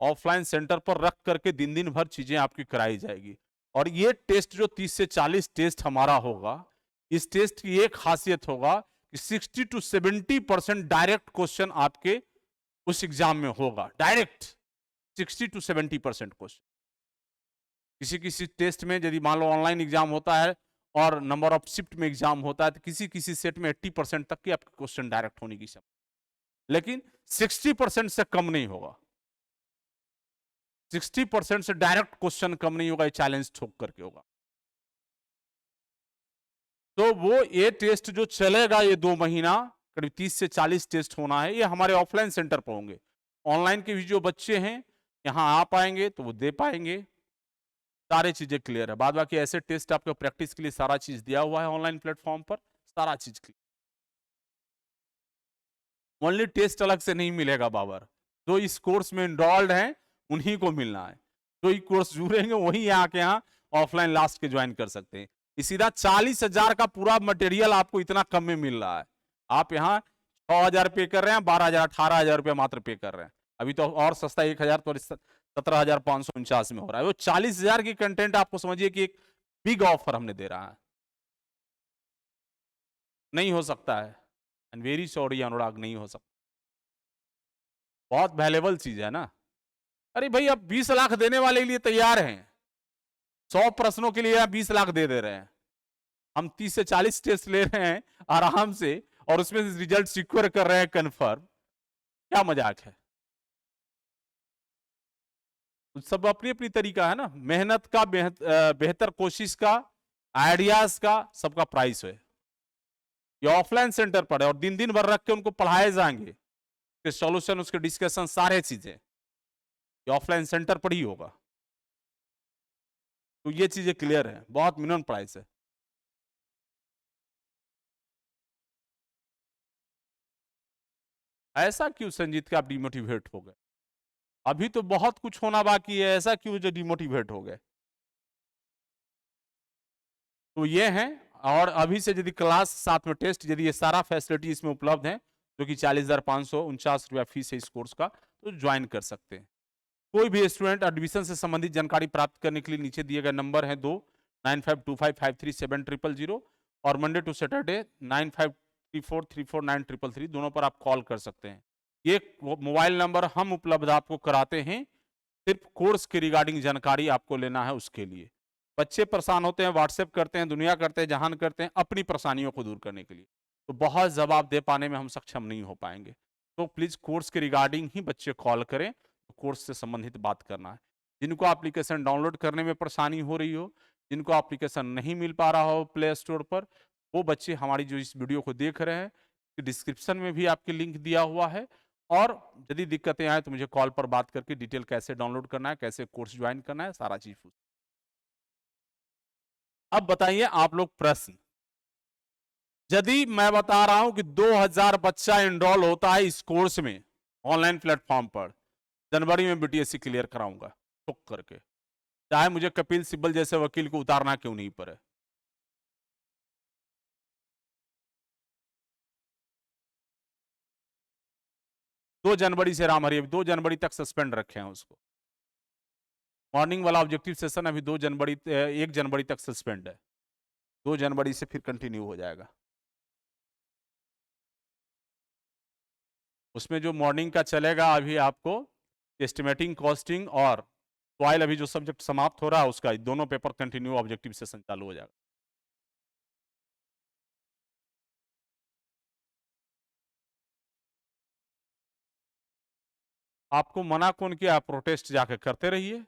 A: ऑफलाइन सेंटर पर रख करके दिन दिन भर चीजें आपकी कराई जाएगी। और ये टेस्ट जो 30 से 40 टेस्ट हमारा होगा, इस टेस्ट की एक खासियत होगा कि 60 to 70% डायरेक्ट क्वेश्चन आपके उस एग्जाम में होगा। Direct 60 to 70% question. किसी किसी टेस्ट में यदि मान लो ऑनलाइन एग्जाम होता है और नंबर ऑफ शिफ्ट में एग्जाम होता है, तो किसी किसी सेट में 80% तक की आपके क्वेश्चन डायरेक्ट होने की क्षमता, लेकिन 60% से कम नहीं होगा। 60% से डायरेक्ट क्वेश्चन कम नहीं होगा, ये चैलेंज ठोक करके होगा। तो वो ये टेस्ट जो चलेगा ये 2 महीना, करीब 30 से 40 टेस्ट होना है, ये हमारे ऑफलाइन सेंटर पर होंगे। ऑनलाइन के भी जो बच्चे हैं यहाँ आ पाएंगे तो वो दे पाएंगे। सारी चीजें क्लियर है। बाद बाकी ऐसे टेस्ट आपको प्रैक्टिस के लिए सारा चीज दिया हुआ है ऑनलाइन प्लेटफॉर्म पर, सारा चीज क्लियर। ओनली टेस्ट अलग से नहीं मिलेगा बाबर, जो इस कोर्स में इनरोल्ड हैं उन्हीं को मिलना है। जो ये कोर्स जुड़ेंगे वही आके यहाँ ऑफलाइन लास्ट के ज्वाइन कर सकते हैं। सीधा 40,000 का पूरा मटेरियल आपको इतना कम में मिल रहा है। आप यहाँ 6,000 पे कर रहे हैं, 12,000, 18,000 रुपया मात्र पे कर रहे हैं। अभी तो और सस्ता 1,000 तो 17,549 में हो रहा है। वो 40,000 की कंटेंट आपको समझिए कि एक बिग ऑफर हमने दे रहा है। नहीं हो सकता है, एंड वेरी सॉरी अनुराग, नहीं हो सकता। बहुत वैल्यूएबल चीज है ना। अरे भाई, अब 20 लाख देने वाले के लिए तैयार हैं। 100 प्रश्नों के लिए आप 20 लाख दे दे रहे हैं। हम 30 से 40 टेस्ट ले रहे हैं आराम से, और उसमें से रिजल्ट सिक्योर कर रहे हैं कंफर्म। क्या मजाक है। सब अपनी अपनी तरीका है ना। मेहनत का, बेहतर कोशिश का, आइडियाज का, सबका प्राइस है। ये ऑफलाइन सेंटर पर है और दिन दिन भर रख के उनको पढ़ाए जाएंगे, उसके सॉल्यूशन, उसके डिस्कशन, सारे चीजें ये ऑफलाइन सेंटर पर ही होगा। तो ये चीजें क्लियर है, बहुत मिनिमम प्राइस है। ऐसा क्यों संजीत कि आप डिमोटिवेट हो गए? अभी तो बहुत कुछ होना बाकी है, ऐसा क्यों जो डिमोटिवेट हो गए? तो ये है। और अभी से यदि क्लास साथ में टेस्ट, यदि ये सारा फैसिलिटी इसमें उपलब्ध है, जो कि 40,549 रुपया फीस है इस कोर्स का, तो ज्वाइन कर सकते हैं। कोई भी स्टूडेंट एडमिशन से संबंधित जानकारी प्राप्त करने के लिए नीचे दिए गए नंबर है 29525537000 और मंडे टू सैटरडे 9534349333 दोनों पर आप कॉल कर सकते हैं। ये मोबाइल नंबर हम उपलब्ध आपको कराते हैं, सिर्फ कोर्स के रिगार्डिंग जानकारी आपको लेना है उसके लिए। बच्चे परेशान होते हैं, व्हाट्सएप करते हैं, दुनिया करते हैं, जहान करते हैं अपनी परेशानियों को दूर करने के लिए, तो बहुत जवाब दे पाने में हम सक्षम नहीं हो पाएंगे। तो प्लीज कोर्स के रिगार्डिंग ही बच्चे कॉल करें, तो कोर्स से संबंधित बात करना है। जिनको एप्लीकेशन डाउनलोड करने में परेशानी हो रही हो, जिनको एप्लीकेशन नहीं मिल पा रहा हो प्ले स्टोर पर, वो बच्चे हमारी जो इस वीडियो को देख रहे हैं, डिस्क्रिप्शन में भी आपके लिंक दिया हुआ है। और यदि दिक्कतें आए तो मुझे कॉल पर बात करके डिटेल कैसे डाउनलोड करना है, कैसे कोर्स ज्वाइन करना है, सारा चीज पूछ। अब बताइए आप लोग प्रश्न। यदि मैं बता रहा हूं कि 2000 बच्चा एनरोल होता है इस कोर्स में ऑनलाइन प्लेटफॉर्म पर, जनवरी में बीटीएससी क्लियर कराऊंगा ठोक करके, चाहे मुझे कपिल सिब्बल जैसे वकील को उतारना क्यों नहीं पड़े। 2 जनवरी से राम हरी, 2 जनवरी तक सस्पेंड रखे हैं उसको। मॉर्निंग वाला ऑब्जेक्टिव सेशन अभी 2 जनवरी 1 जनवरी तक सस्पेंड है, 2 जनवरी से फिर कंटिन्यू हो जाएगा। उसमें जो मॉर्निंग का चलेगा अभी आपको एस्टिमेटिंग कॉस्टिंग और सॉइल, अभी जो सब्जेक्ट समाप्त हो रहा है उसका दोनों पेपर कंटिन्यू ऑब्जेक्टिव सेशन चालू हो जाएगा। आपको मना कौन किया? आप प्रोटेस्ट जाके करते रहिए।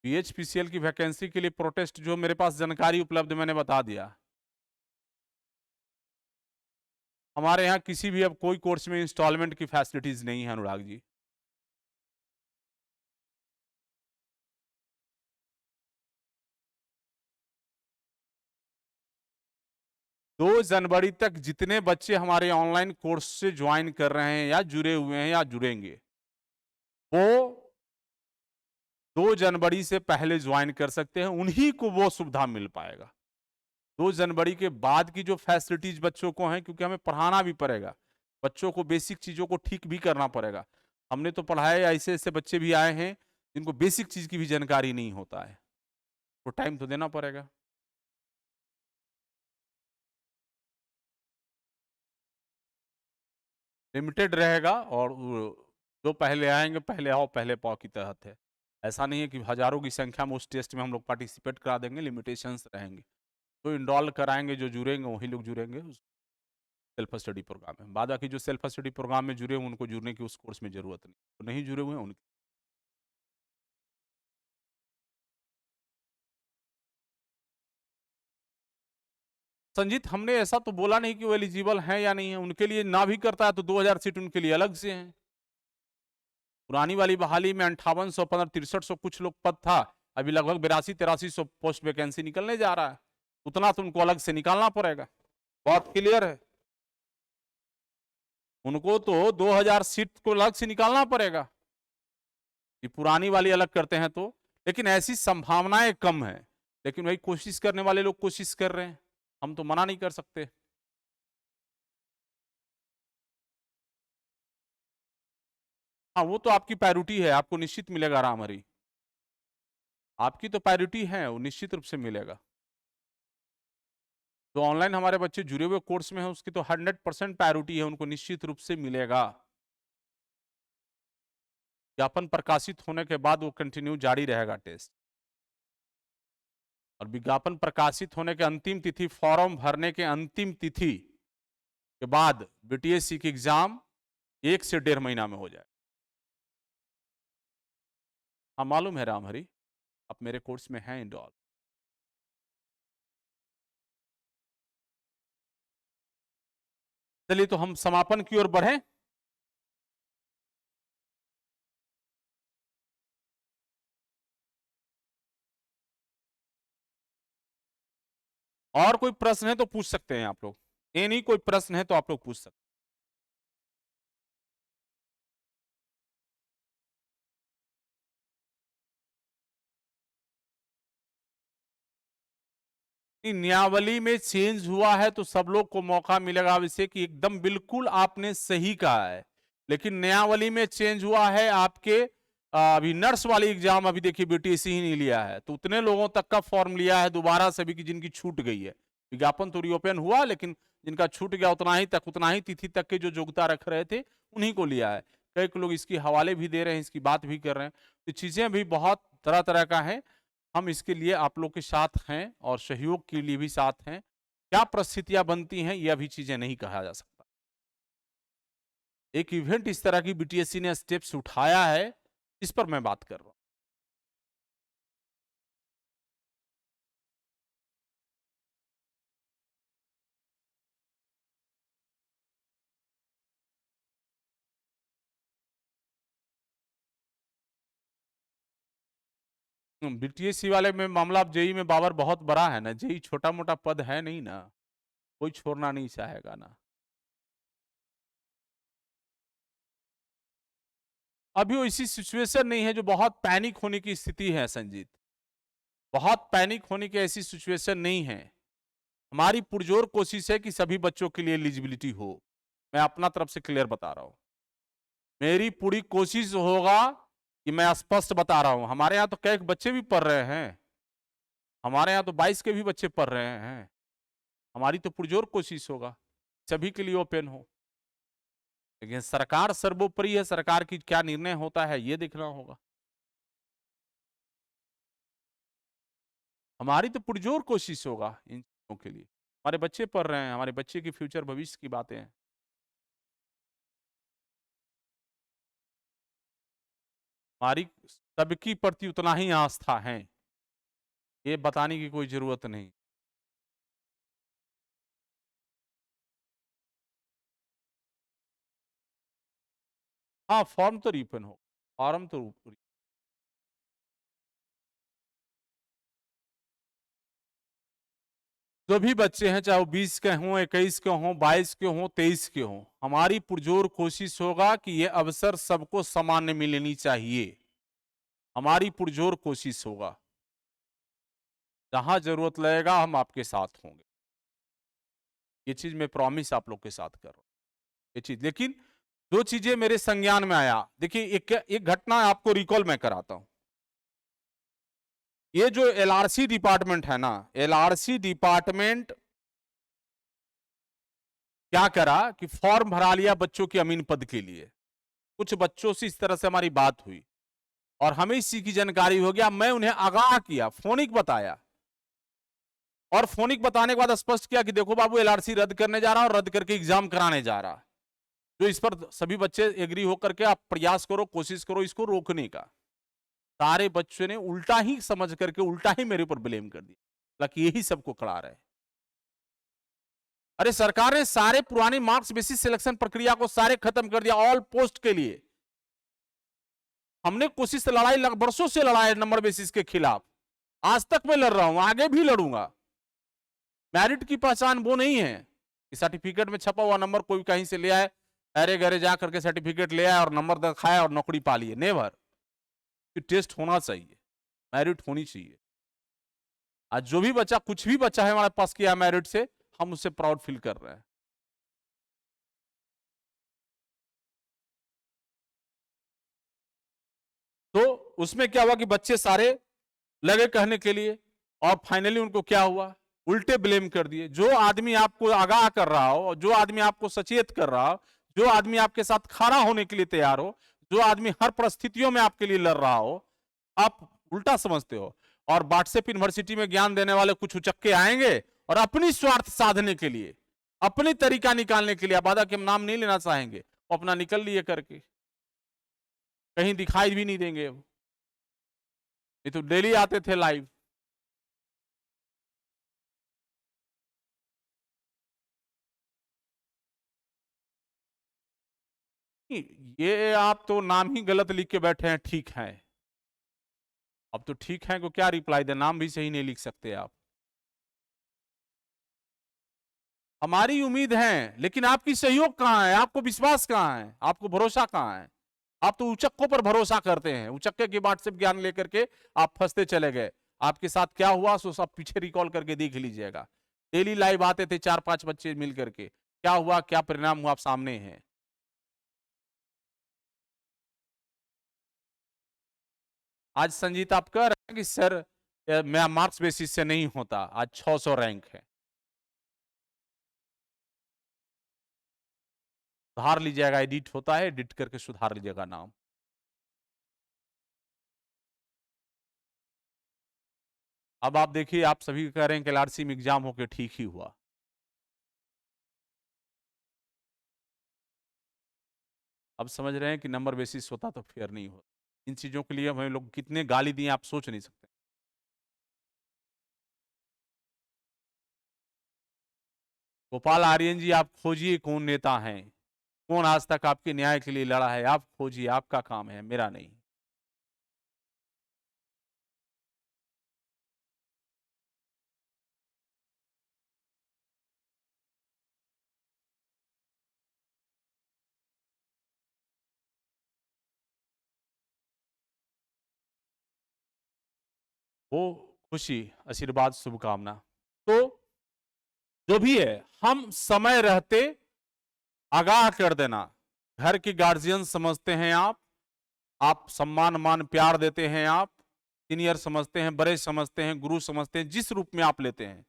A: बीएचपीसीएल की वैकेंसी के लिए प्रोटेस्ट, जो मेरे पास जानकारी उपलब्ध मैंने बता दिया। हमारे यहाँ किसी भी अब कोई कोर्स में इंस्टॉलमेंट की फैसिलिटीज नहीं है अनुराग जी। दो जनवरी तक जितने बच्चे हमारे ऑनलाइन कोर्स से ज्वाइन कर रहे हैं या जुड़े हुए हैं या जुड़ेंगे, वो 2 जनवरी से पहले ज्वाइन कर सकते हैं, उन्हीं को वो सुविधा मिल पाएगा। 2 जनवरी के बाद की जो फैसिलिटीज बच्चों को हैं, क्योंकि हमें पढ़ाना भी पड़ेगा, बच्चों को बेसिक चीजों को ठीक भी करना पड़ेगा। हमने तो पढ़ाए, ऐसे ऐसे बच्चे भी आए हैं जिनको बेसिक चीज की भी जानकारी नहीं होता है, तो टाइम तो देना पड़ेगा। लिमिटेड रहेगा, और जो पहले आएंगे पहले आओ पहले पाओ की तहत है। ऐसा नहीं है कि हजारों की संख्या में उस टेस्ट में हम लोग पार्टिसिपेट करा देंगे, लिमिटेशंस रहेंगे। तो इनरोल कराएंगे, जो जुड़ेंगे वही लोग जुड़ेंगे उस सेल्फ स्टडी प्रोग्राम में। बाद बाकी जो सेल्फ स्टडी प्रोग्राम में जुड़े, उनको जुड़ने की उस कोर्स में जरूरत नहीं, तो नहीं जुड़े हुए हैं उनकी। संजीत, हमने ऐसा तो बोला नहीं कि वो एलिजिबल है या नहीं है, उनके लिए ना भी करता है तो 2000 सीट उनके लिए अलग से हैं। पुरानी वाली बहाली में 5800 कुछ लोग पद था, अभी लगभग 82-8300 पोस्ट वैकेंसी निकलने जा रहा है, उतना तो उनको अलग से निकालना पड़ेगा। बहुत क्लियर है, उनको तो 2000 सीट को अलग से निकालना पड़ेगा, ये पुरानी वाली अलग करते हैं तो। लेकिन ऐसी संभावनाएं कम है, लेकिन वही कोशिश करने वाले लोग कोशिश कर रहे हैं, हम तो मना नहीं कर सकते। हाँ, वो तो आपकी प्रायोरिटी है, आपको निश्चित मिलेगा राम हरी, आपकी तो प्रायोरिटी है, वो निश्चित रूप से मिलेगा। तो ऑनलाइन हमारे बच्चे जुड़े हुए कोर्स में हैं, उसकी तो 100% प्रायोरिटी है, उनको निश्चित रूप से मिलेगा। विज्ञापन प्रकाशित होने के बाद वो कंटिन्यू जारी रहेगा टेस्ट, और विज्ञापन प्रकाशित होने के अंतिम तिथि, फॉर्म भरने के अंतिम तिथि के बाद बीटीएससी की एग्जाम 1 से 1.5 महीना में हो जाए। हाँ मालूम है राम हरी, आप मेरे कोर्स में हैं इनरोल। चलिए तो हम समापन की ओर बढ़े। और कोई प्रश्न है तो पूछ सकते हैं आप लोग, ये नहीं कोई प्रश्न है तो आप लोग पूछ सकते हैं। नियमावली में चेंज हुआ है तो सब लोग को मौका मिलेगा वैसे कि एकदम बिल्कुल आपने सही कहा है, लेकिन नियमावली में चेंज हुआ है आपके अभी नर्स वाली एग्जाम अभी देखिए बीटीएससी ही नहीं लिया है, तो उतने लोगों तक का फॉर्म लिया है दोबारा सभी की जिनकी छूट गई है। विज्ञापन तो रिओपन हुआ लेकिन जिनका छूट गया उतना ही तिथि तक के जो योग्यता रख रहे थे उन्हीं को लिया है। कई लोग इसकी हवाले भी दे रहे हैं, इसकी बात भी कर रहे हैं, तो चीजें भी बहुत तरह तरह का है। हम इसके लिए आप लोग के साथ हैं और सहयोग के लिए भी साथ हैं। क्या परिस्थितियां बनती हैं ये अभी चीजें नहीं कहा जा सकता। एक इवेंट इस तरह की बीटीएससी ने स्टेप्स उठाया है, इस पर मैं बात कर रहा हूं। बीटीएससी वाले में मामला अब जेई में बाबर बहुत बड़ा है ना, जेई छोटा मोटा पद है नहीं ना, कोई छोड़ना नहीं चाहेगा ना। अभी वो इसी सिचुएशन नहीं है जो बहुत पैनिक होने की स्थिति है संजीत, बहुत पैनिक होने की ऐसी सिचुएशन नहीं है। हमारी पुरजोर कोशिश है कि सभी बच्चों के लिए एलिजिबिलिटी हो। मैं अपना तरफ से क्लियर बता रहा हूं, मेरी पूरी कोशिश होगा कि मैं स्पष्ट बता रहा हूं। हमारे यहाँ तो कई बच्चे भी पढ़ रहे हैं, हमारे यहाँ तो 22 के भी बच्चे पढ़ रहे हैं। हमारी तो पुरजोर कोशिश होगा सभी के लिए ओपन हो, लेकिन सरकार सर्वोपरि है, सरकार की क्या निर्णय होता है ये देखना होगा। हमारी तो पुरजोर कोशिश होगा इन चीजों के लिए। हमारे बच्चे पढ़ रहे हैं, हमारे बच्चे की फ्यूचर भविष्य की बातें हैं। हमारी सबकी प्रति उतना ही आस्था है, ये बताने की कोई जरूरत नहीं। हाँ फॉर्म तो रिपन हो, फॉर्म तो जो भी बच्चे हैं चाहे वो 20 के हों, 21 के हों, 22 के हों, 23 के हों, हमारी पुरजोर कोशिश होगा कि ये अवसर सबको समान मिलनी चाहिए। हमारी पुरजोर कोशिश होगा, जहां जरूरत लगेगा हम आपके साथ होंगे। ये चीज मैं प्रॉमिस आप लोग के साथ कर रहा हूं, ये चीज। लेकिन दो चीजें मेरे संज्ञान में आया, देखिए एक घटना आपको रिकॉल मैं कराता हूं। ये जो एलआरसी डिपार्टमेंट है ना, एलआरसी डिपार्टमेंट क्या करा कि फॉर्म भरा लिया बच्चों के अमीन पद के लिए। कुछ बच्चों से इस तरह से हमारी बात हुई और हमें इसी की जानकारी हो गया। मैं उन्हें आगाह किया, फोनिक बताया, और फोनिक बताने के बाद स्पष्ट किया कि देखो बाबू एलआरसी रद्द करने जा रहा है और रद्द करके एग्जाम कराने जा रहा है। जो इस पर सभी बच्चे एग्री होकर के आप प्रयास करो, कोशिश करो इसको रोकने का। सारे बच्चों ने उल्टा ही समझ करके उल्टा ही मेरे ऊपर ब्लेम कर दिया, हालांकि यही सबको करा रहे। अरे सरकार ने सारे पुरानी मार्क्स बेसिस सिलेक्शन प्रक्रिया को सारे खत्म कर दिया ऑल पोस्ट के लिए। हमने कोशिश लड़ाई वर्षों से लड़ा है नंबर बेसिस के खिलाफ, आज तक मैं लड़ रहा हूं, आगे भी लड़ूंगा। मेरिट की पहचान वो नहीं है कि सर्टिफिकेट में छपा हुआ नंबर कोई कहीं से ले आए, अरे गरे जा करके सर्टिफिकेट ले आया और नंबर दिखाया और नौकरी पा लिए। नेवर। टेस्ट होना चाहिए, मेरिट होनी चाहिए। आज जो भी बच्चा कुछ भी बच्चा है हमारे पास किया मेरिट से, हम उससे प्राउड फील कर रहे हैं। तो उसमें क्या हुआ कि बच्चे सारे लगे कहने के लिए, और फाइनली उनको क्या हुआ, उल्टे ब्लेम कर दिए। जो आदमी आपको आगाह कर रहा हो, जो आदमी आपको सचेत कर रहा हो, जो आदमी आपके साथ खड़ा होने के लिए तैयार हो, जो आदमी हर परिस्थितियों में आपके लिए लड़ रहा हो, आप उल्टा समझते हो। और व्हाट्सएप यूनिवर्सिटी में ज्ञान देने वाले कुछ उचक्के आएंगे और अपनी स्वार्थ साधने के लिए, अपनी तरीका निकालने के लिए, आबादा के नाम नहीं लेना चाहेंगे, वो अपना निकल लिए करके कहीं दिखाई भी नहीं देंगे। ये तो डेली आते थे लाइव। ये आप तो नाम ही गलत लिख के बैठे हैं, ठीक है। अब तो ठीक है को क्या रिप्लाई दे, नाम भी सही नहीं लिख सकते आप। हमारी उम्मीद है, लेकिन आपकी सहयोग कहां है, आपको विश्वास कहां है, आपको भरोसा कहां है। आप तो उचक्कों पर भरोसा करते हैं, उचक्के की व्हाट्सएप ज्ञान लेकर के आप फंसते चले गए। आपके साथ क्या हुआ सो सब पीछे रिकॉल करके देख लीजिएगा। डेली लाइव आते थे 4-5 बच्चे मिल करके, क्या हुआ, क्या परिणाम हुआ, आप सामने हैं। आज संजीत आप कह रहे हैं कि सर मैं मार्क्स बेसिस से नहीं होता, आज 600 रैंक है। सुधार लीजिएगा, एडिट होता है, एडिट करके सुधार लीजिएगा नाम। अब आप देखिए, आप सभी कह रहे हैं कि एलआरसी में एग्जाम होके ठीक ही हुआ। अब समझ रहे हैं कि नंबर बेसिस होता तो फेयर नहीं होता। इन चीजों के लिए हमें लोग कितने गाली दिए आप सोच नहीं सकते। गोपाल आर्यन जी, आप खोजिए कौन नेता हैं, कौन आज तक आपके न्याय के लिए लड़ा है, आप खोजिए, आपका काम है, मेरा नहीं। वो खुशी, आशीर्वाद, शुभकामना। तो जो भी है, हम समय रहते आगाह कर देना। घर के गार्जियन समझते हैं आप सम्मान मान प्यार देते हैं, आप सीनियर समझते हैं, बड़े समझते हैं, गुरु समझते हैं, जिस रूप में आप लेते हैं,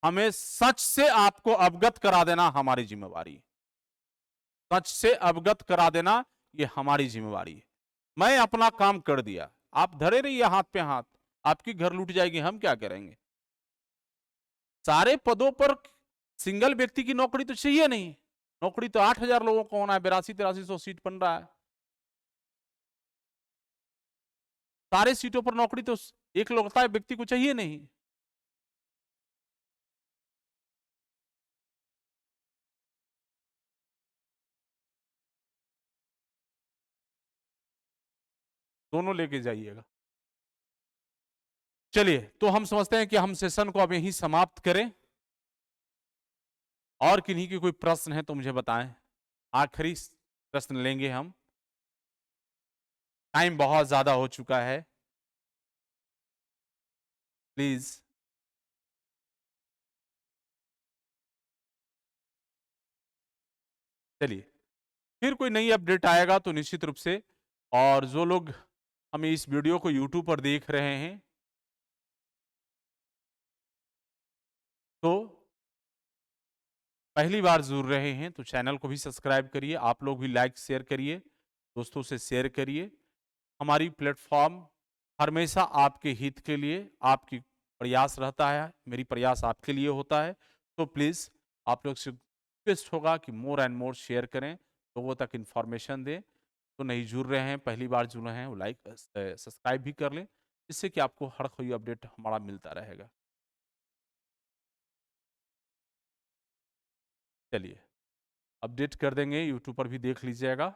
A: हमें सच से आपको अवगत करा देना हमारी जिम्मेवारी है। सच से अवगत करा देना ये हमारी जिम्मेवारी है। मैं अपना काम कर दिया, आप धरे रहिए हाथ पे हाथ, आपकी घर लूट जाएगी, हम क्या करेंगे। सारे पदों पर सिंगल व्यक्ति की नौकरी तो चाहिए नहीं, नौकरी तो 8,000 लोगों को होना है, 82-8300 सीट बन रहा है। सारे सीटों पर नौकरी तो एक लौटा व्यक्ति को चाहिए नहीं। दोनों लेके जाइएगा। चलिए, तो हम समझते हैं कि हम सेशन को अब यहीं समाप्त करें। और किन्हीं के कोई प्रश्न है तो मुझे बताएं। आखिरी प्रश्न लेंगे हम, टाइम बहुत ज्यादा हो चुका है, प्लीज। चलिए, फिर कोई नई अपडेट आएगा तो निश्चित रूप से, और जो लोग हमें इस वीडियो को यूट्यूब पर देख रहे हैं तो पहली बार जुड़ रहे हैं तो चैनल को भी सब्सक्राइब करिए, आप लोग भी लाइक शेयर करिए, दोस्तों से शेयर करिए। हमारी प्लेटफॉर्म हमेशा आपके हित के लिए, आपकी प्रयास रहता है, मेरी प्रयास आपके लिए होता है। तो प्लीज़ आप लोग से रिक्वेस्ट होगा कि मोर एंड मोर शेयर करें, लोगों तक इन्फॉर्मेशन दें। तो नहीं जुड़ रहे हैं, पहली बार जुड़े हैं, वो लाइक सब्सक्राइब भी कर लें, जिससे कि आपको हर कोई अपडेट हमारा मिलता रहेगा। चलिए, अपडेट कर देंगे, यूट्यूब पर भी देख लीजिएगा।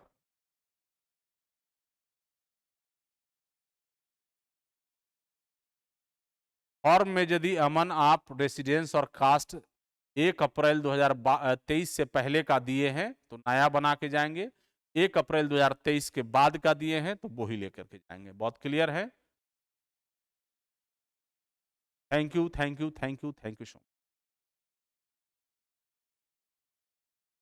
A: फॉर्म में यदि अमन आप रेसिडेंस और कास्ट 1 अप्रैल 2023 से पहले का दिए हैं तो नया बना के जाएंगे, 1 अप्रैल 2023 के बाद का दिए हैं तो वो ही लेकर के जाएंगे। बहुत क्लियर है। Thank you, thank you, thank you, thank you so much.